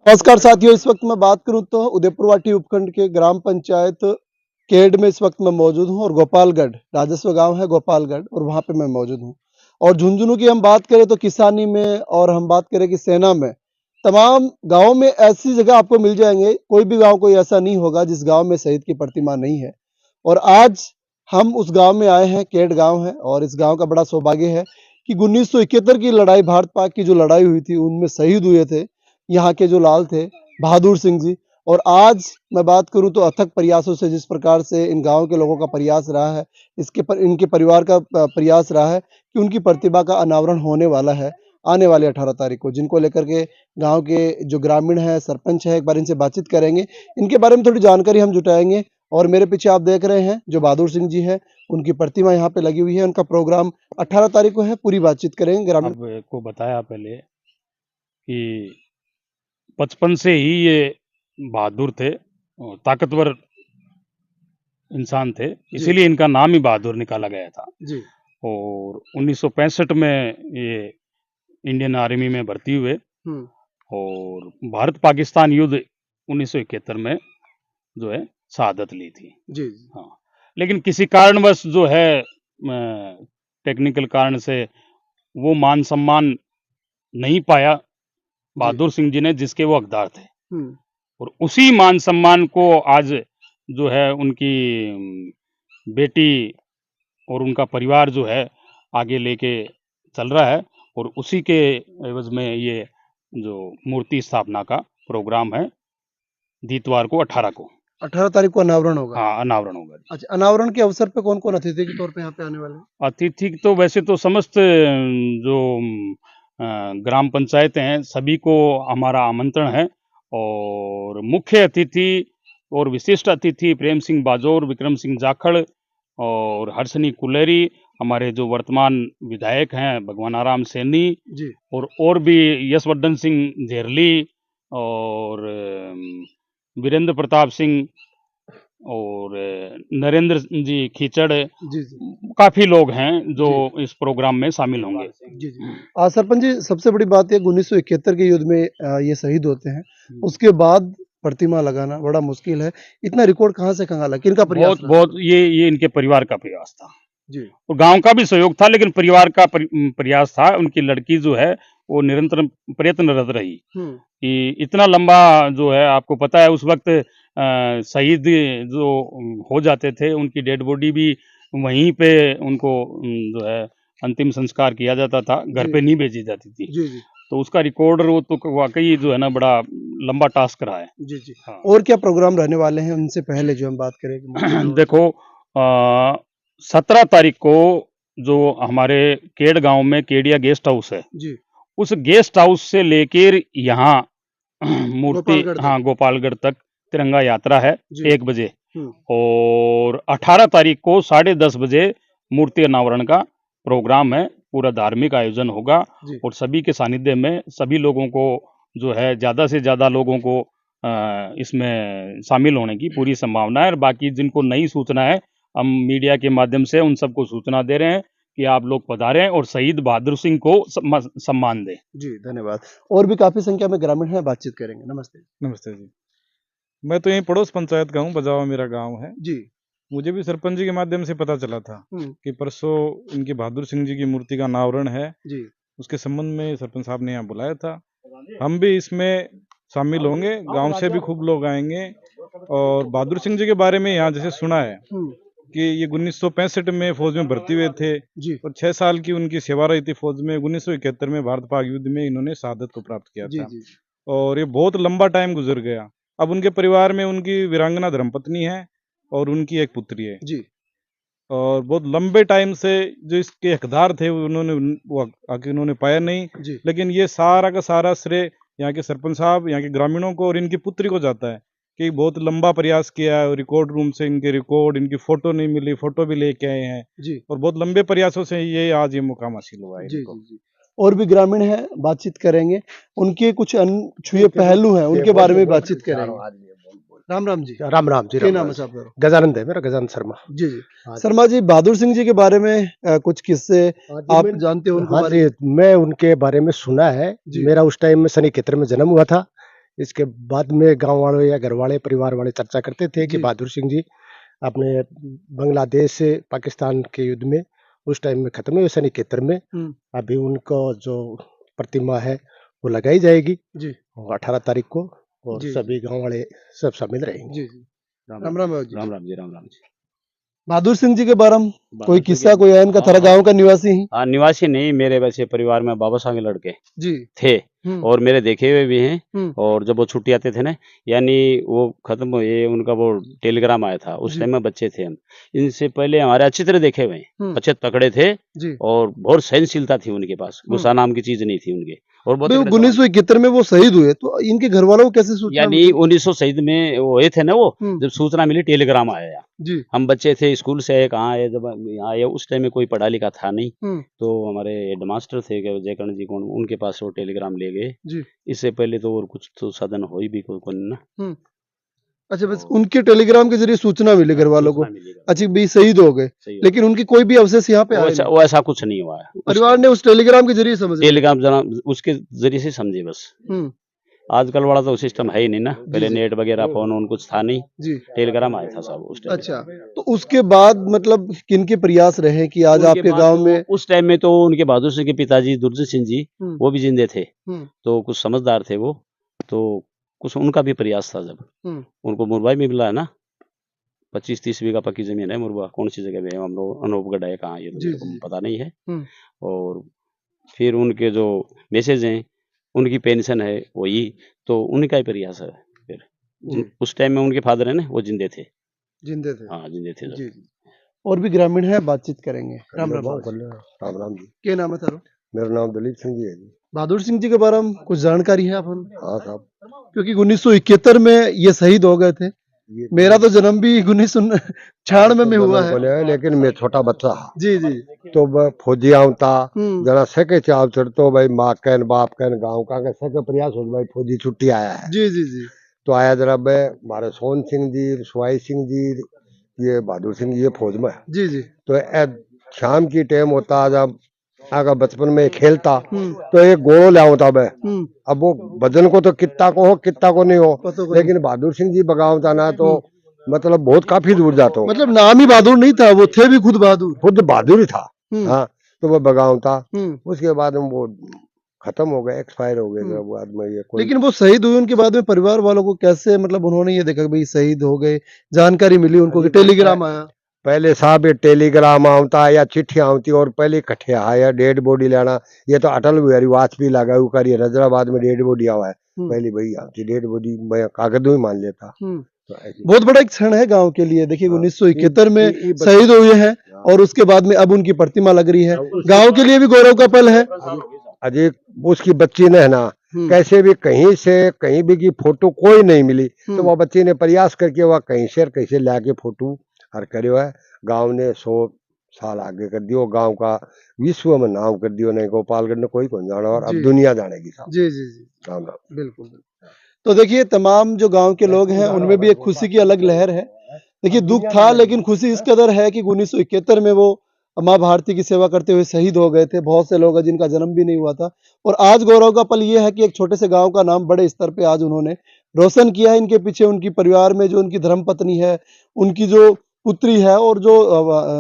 नमस्कार साथियों, इस वक्त मैं बात करूं तो उदयपुरवाटी उपखंड के ग्राम पंचायत केड में इस वक्त मैं मौजूद हूं और गोपालगढ़ राजस्व गांव है गोपालगढ़ और वहां पे मैं मौजूद हूं। और झुंझुनू की हम बात करें तो किसानी में और हम बात करें कि सेना में तमाम गांवों में ऐसी जगह आपको मिल जाएंगे। कोई भी गांव कोई ऐसा नहीं होगा जिस गांव में शहीद की प्रतिमा नहीं है। और आज हम उस गांव में आए हैं, केड गांव है और इस गांव का बड़ा सौभाग्य है कि 1971 की लड़ाई, भारत पाक की जो लड़ाई हुई थी उनमें शहीद हुए थे यहाँ के जो लाल थे बहादुर सिंह जी। और आज मैं बात करूं तो अथक प्रयासों से, जिस प्रकार से इन गांव के लोगों का प्रयास रहा है, इनके परिवार का प्रयास रहा है कि उनकी प्रतिभा का अनावरण होने वाला है आने वाले 18 तारीख को, जिनको लेकर के गांव के जो ग्रामीण है, सरपंच है, एक बार इनसे बातचीत करेंगे, इनके बारे में थोड़ी जानकारी हम जुटाएंगे। और मेरे पीछे आप देख रहे हैं जो बहादुर सिंह जी है, उनकी प्रतिमा यहाँ पे लगी हुई है। उनका प्रोग्राम 18 तारीख को है, पूरी बातचीत करेंगे ग्रामीण। आपको बताया पहले कि बचपन से ही ये बहादुर थे और ताकतवर इंसान थे, इसीलिए इनका नाम ही बहादुर निकाला गया था जी। और 1965 में ये इंडियन आर्मी में भर्ती हुए और भारत पाकिस्तान युद्ध 1971 में जो है शहादत ली थी। जी। हाँ, लेकिन किसी कारणवश जो है टेक्निकल कारण से वो मान सम्मान नहीं पाया बहादुर सिंह जी ने, जिसके वो हकदार थे। और उसी मान सम्मान को आज जो है उनकी बेटी और उनका परिवार जो है आगे लेके चल रहा है और उसी के एवज में ये जो मूर्ति स्थापना का प्रोग्राम है दीतवार को 18 तारीख को अनावरण होगा। हाँ, अनावरण होगा। अच्छा, अनावरण के अवसर पे कौन कौन अतिथि के तौर पे यहाँ पे आने वाले हैं? अतिथि तो वैसे तो समस्त जो ग्राम पंचायत हैं सभी को हमारा आमंत्रण है और मुख्य अतिथि और विशिष्ट अतिथि प्रेम सिंह बाजोर, विक्रम सिंह जाखड़ और हर्षनी कुलेरी, हमारे जो वर्तमान विधायक हैं भगवान आराम सैनी जी। और भी यशवर्धन सिंह झेरली और वीरेंद्र प्रताप सिंह और नरेंद्र जी खीचड़, जी। काफी लोग हैं जो इस प्रोग्राम में शामिल होंगे। जी जी। सरपंच जी, सबसे बड़ी बात है 1971 के युद्ध में ये शहीद होते हैं, उसके बाद प्रतिमा लगाना बड़ा मुश्किल है। इतना रिकॉर्ड कहाँ से कहाँ लगा, किनका प्रयास बहुत बहुत ये इनके परिवार का प्रयास था जी। और गांव का भी सहयोग था, लेकिन परिवार का प्रयास था। उनकी लड़की जो है वो निरंतर प्रयत्नरत रही कि इतना लंबा जो है, आपको पता है उस वक्त शहीद जो हो जाते थे उनकी डेड बॉडी भी वहीं पे उनको जो है अंतिम संस्कार किया जाता था, घर पे नहीं भेजी जाती थी। जी जी। तो उसका रिकॉर्ड वो तो वाकई जो है ना बड़ा लंबा टास्क रहा है। जी जी। हाँ। और क्या प्रोग्राम रहने वाले हैं उनसे पहले जो हम बात करें? देखो 17 तारीख को जो हमारे केड गांव में केडिया गेस्ट हाउस है जी। उस गेस्ट हाउस से लेकर यहाँ मूर्ति गोपालगढ़ तक तिरंगा यात्रा है 1 बजे और 18 तारीख को 10:30 बजे मूर्ति अनावरण का प्रोग्राम है। पूरा धार्मिक आयोजन होगा और सभी के सानिध्य में सभी लोगों को जो है ज़्यादा से ज़्यादा लोगों को इसमें शामिल होने की पूरी संभावना है। और बाकी जिनको नई सूचना है हम मीडिया के माध्यम से उन सबको सूचना दे रहे हैं कि आप लोग पधारें और शहीद बहादुर सिंह को सम्मान दें। जी, धन्यवाद। और भी काफी संख्या में ग्रामीण हैं, बातचीत करेंगे। नमस्ते। नमस्ते जी, मैं तो यहीं पड़ोस पंचायत का हूँ, बजावा मेरा गांव है जी। मुझे भी सरपंच जी के माध्यम से पता चला था कि परसों इनकी बहादुर सिंह जी की मूर्ति का अनावरण है जी। उसके संबंध में सरपंच साहब ने यहाँ बुलाया था। हम भी इसमें शामिल होंगे, गांव से भी खूब लोग आएंगे। और बहादुर सिंह जी के बारे में यहाँ जैसे सुना है कि ये 1965 में फौज में भर्ती हुए थे जी। और 6 साल की उनकी सेवा रही थी फौज में। 1971 में भारत पाक युद्ध में इन्होंने शहादत को प्राप्त किया था जी। और ये बहुत लंबा टाइम गुजर गया। अब उनके परिवार में उनकी वीरांगना धर्मपत्नी है और उनकी एक पुत्री है जी। और बहुत लंबे टाइम से जो इसके हकदार थे उन्होंने पाया नहीं जी। लेकिन ये सारा का सारा श्रेय यहाँ के सरपंच साहब, यहाँ के ग्रामीणों को और इनकी पुत्री को जाता है कि बहुत लंबा प्रयास किया है। रिकॉर्ड रूम से इनके रिकॉर्ड, इनकी फोटो नहीं मिली, फोटो भी लेके आए हैं जी। और बहुत लंबे प्रयासों से ये आज ये मुकाम हासिल हुआ है जी, जी। और भी ग्रामीण हैं, बातचीत करेंगे। उनके कुछ अनछुए पहलू हैं, उनके बारे में बातचीत करेंगे। राम राम जी। राम राम जी। क्या नाम है साहब? गजानंद है मेरा, गजानंद शर्मा जी जी। शर्मा जी, बहादुर सिंह जी के बारे में कुछ किस्से आप जानते हो? हाँ जी, मैं उनके बारे में सुना है। मेरा उस टाइम में सन 71 में जन्म हुआ था। इसके बाद में गांव वाले या घर वाले परिवार वाले चर्चा करते थे कि जी। बहादुर सिंह जी अपने बांग्लादेश से पाकिस्तान के युद्ध में उस टाइम में खत्म हुए 1971 में। अभी उनको जो प्रतिमा है वो लगाई जाएगी जी। और 18 तारीख को, और जी। सभी गांव वाले सब शामिल रहेंगे। जी जी राम राम बाबू जी। राम राम जी, राम राम जी। बहादुर सिंह जी के बारे में कोई बहादुर सिंह किस्सा के- कोई है इनका? हाँ, थारा हाँ। गांव का निवासी ही? हाँ, निवासी नहीं, मेरे वैसे परिवार में बाबा साहब के लड़के जी। थे हम्म। और मेरे देखे हुए भी हैं। हम्म। और जब वो छुट्टी आते थे ना, यानी वो खत्म हुए, उनका वो टेलीग्राम आया था, उस जी। टाइम में बच्चे थे हम। इनसे पहले हमारे अच्छी तरह देखे हुए हैं, अच्छे तकड़े थे जी। और बहुत सहनशीलता थी उनके पास, गुस्सा नाम की चीज नहीं थी उनके। और बहुत भाई तगड़े 1971 में वो शहीद हुए, तो इनके घर वालों को कैसे सूचना यानी मिली? 1900 शहीद में वो हुए थे ना, वो हम्म। जब सूचना मिली टेलीग्राम आया। जी। हम बच्चे थे, स्कूल से आए, कहाँ आए, जब यहाँ आए उस टाइम में कोई पढ़ा लिखा था नहीं, हम्म। तो हमारे हेडमास्टर थे जयकर्ण जी, कौन, उनके पास वो टेलीग्राम ले गए। जी। इससे पहले तो और कुछ तो साधन हो ही भी कोई ना। अच्छा, बस उनके टेलीग्राम के जरिए सूचना मिली घर वालों को। सूचना मिली। अच्छा, भी शहीद हो गए, सही है। लेकिन उनकी कोई भी अवशेष यहाँ पे आए नहीं। वो ऐसा कुछ नहीं हुआ है। परिवार ने उस टेलीग्राम के जरिए समझ लिया। टेलीग्राम जरा उसके जरिए से समझे बस। हम्म। आजकल वाला तो सिस्टम है ही नहीं ना, पहले जी। नेट वगैरह फोन उन कुछ था नहीं, जी। टेलीग्राम आया था सब उस टाइम। अच्छा, तो उसके बाद मतलब किनके प्रयास रहे कि आज उनके आपके बाद गांव तो में? उस टाइम में तो उनके बहादुर सिंह के पिताजी दुर्जन सिंह जी, वो भी जिंदे थे, तो कुछ समझदार थे वो, तो कुछ उनका भी प्रयास था। जब उनको मुरबाई में मिला है ना, 25-30 बीघा पक्की जमीन है मुरबा, कौन सी जगह में है, हम लोग अनूपगढ़ है कहाँ, ये तो मेरे को पता नहीं है। और फिर उनके जो मैसेज हैं, उनकी पेंशन है वही, तो उनका ही प्रयास है। फिर उस टाइम में उनके फादर है ना, वो जिंदे थे। हाँ, जिंदे थे जब। जी। और भी ग्रामीण है, बातचीत करेंगे। राम राम बाबू। राम राम जी। क्या नाम है तारो? मेरा नाम दलीप सिंह जी है जी। बहादुर सिंह जी के बारे में कुछ जानकारी है अपन? हाँ साहब, क्योंकि 1971 में ये शहीद हो गए थे। मेरा तो जन्म भी 1996 में हुआ है। लेकिन मैं छोटा बच्चा हाँ। जी जी। तो वह फौजी आवता जना सके चाव चढ़, तो भाई माँ कहन बाप कहन गाँव का सके प्रयास हो भाई फौजी छुट्टी आया है। जी जी जी। तो आया जरा मैं हमारे सोन सिंह जी, सुवाई सिंह जी, ये बहादुर सिंह जी ये फौज में। जी जी। तो शाम की टाइम होता, जब आगा बचपन में खेलता तो एक गोल ले होता मैं। अब वो बदन को तो कितना को हो कितना को नहीं हो, लेकिन बहादुर सिंह जी बगावता ना, तो मतलब बहुत काफी दूर जाता हो। मतलब नाम ही बहादुर नहीं था, वो थे भी खुद बहादुर। खुद बहादुर ही था। हाँ, तो वो बगावता। उसके बाद में वो खत्म हो गए, एक्सपायर हो गए। जब बाद में ये कोई, लेकिन वो शहीद हुए, उनके बाद में परिवार वालों को कैसे, मतलब उन्होंने ये देखा कि भाई शहीद हो गए, जानकारी मिली उनको कि टेलीग्राम आया? पहले साहब ये टेलीग्राम आवता या चिट्ठी आवती, और पहले इकट्ठे आया डेड बॉडी लेना। ये तो अटल बिहारी वाजपेयी लगा हुआ करिए, हैदराबाद में डेड बॉडी आवा है, पहली भाई आपकी डेड बॉडी मैं कागज में मान लेता। तो बहुत बड़ा एक क्षण है गांव के लिए। देखिए 1971 में शहीद हुए हैं और उसके बाद में अब उनकी प्रतिमा लग रही है, गांव के लिए भी गौरव का पल है। अजय उसकी बच्ची ने है ना, कैसे भी कहीं से कहीं भी की फोटो कोई नहीं मिली, तो वह बच्ची ने प्रयास करके वह कहीं से कैसे लाके फोटो हर करो है। गांव ने 100 साल आगे कर दियो, गांव का विश्व में नाम कर दियो। नहीं गोपालगढ़ ने कोई कौन जाना, और अब दुनिया जानेगी साहब। जी जी जी, राम राम। बिल्कुल। तो देखिए तमाम जो गांव के लोग हैं उनमें भी एक खुशी की अलग लहर है। देखिए दुख था, लेकिन खुशी इस कदर है कि 1971 में वो माँ भारती की सेवा करते हुए शहीद हो गए थे। बहुत से लोग हैं जिनका जन्म भी नहीं हुआ था, और आज गौरव का पल ये है कि एक छोटे से गांव का नाम बड़े स्तर पे आज उन्होंने रोशन किया है। इनके पीछे उनकी परिवार में जो उनकी धर्मपत्नी है, उनकी जो पुत्री है, और जो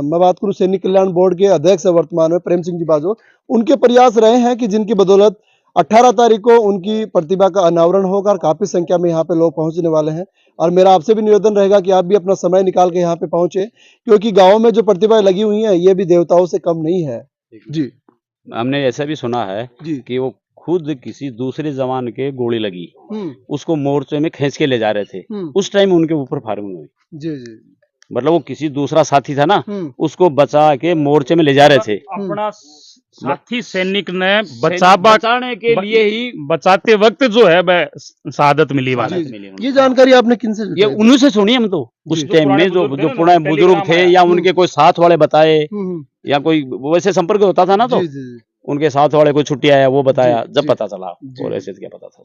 मैं बात करूं सैनिक कल्याण बोर्ड के अध्यक्ष है वर्तमान में प्रेम सिंह जी बाजो, उनके प्रयास रहे हैं कि जिनकी बदौलत 18 तारीख को उनकी प्रतिभा का अनावरण होगा और काफी संख्या में यहाँ पे लोग पहुंचने वाले हैं। और मेरा आपसे भी निवेदन रहेगा कि आप भी अपना समय निकाल के यहाँ पे पहुंचे, क्योंकि गांव में जो प्रतिभाएं लगी हुई हैं ये भी देवताओं से कम नहीं है। जी, हमने ऐसा भी सुना है कि वो खुद किसी दूसरे जवान के गोली लगी, उसको मोर्चे में खींच के ले जा रहे थे, उस टाइम उनके ऊपर फायरिंग हुई। जी जी। मतलब वो किसी दूसरा साथी था ना, उसको बचा के मोर्चे में ले जा रहे थे। अपना साथी सैनिक ने बचाने के लिए ही, बचाते वक्त जो है वह शहादत मिली वाला। ये जानकारी आपने किनसे ये उन्हीं से सुनी हम तो। उस टाइम में जो पुराने बुजुर्ग थे या उनके कोई साथ वाले बताए, या कोई वैसे संपर्क होता था ना, तो उनके साथ वाले कोई छुट्टी आया वो बताया, जब पता चला, और ऐसे क्या पता था।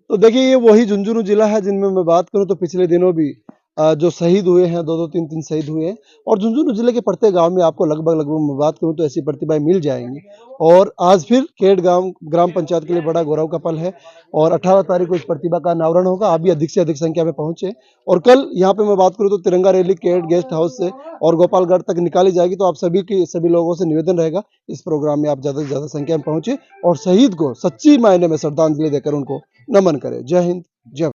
तो देखिए ये वही झुंझुनू जिला है जिनमें मैं बात करूं तो पिछले दिनों भी जो शहीद हुए हैं, 2-2 3-3 शहीद हुए हैं। और झुंझुनू जिले के प्रत्येक गांव में आपको लगभग मैं बात करूं तो ऐसी प्रतिभाएं मिल जाएंगी। और आज फिर केड गांव ग्राम पंचायत के लिए बड़ा गौरव का पल है और 18 तारीख को इस प्रतिभा का अनावरण होगा। आप भी अधिक से अधिक संख्या में पहुंचे। और कल यहाँ पे मैं बात करूं तो तिरंगा रैली केड गेस्ट हाउस से और गोपालगढ़ तक निकाली जाएगी। तो आप सभी लोगों से निवेदन रहेगा इस प्रोग्राम में आप ज्यादा से ज्यादा संख्या में पहुंचे और शहीद को सच्ची मायने में श्रद्धांजलि देकर उनको नमन करें। जय हिंद, जय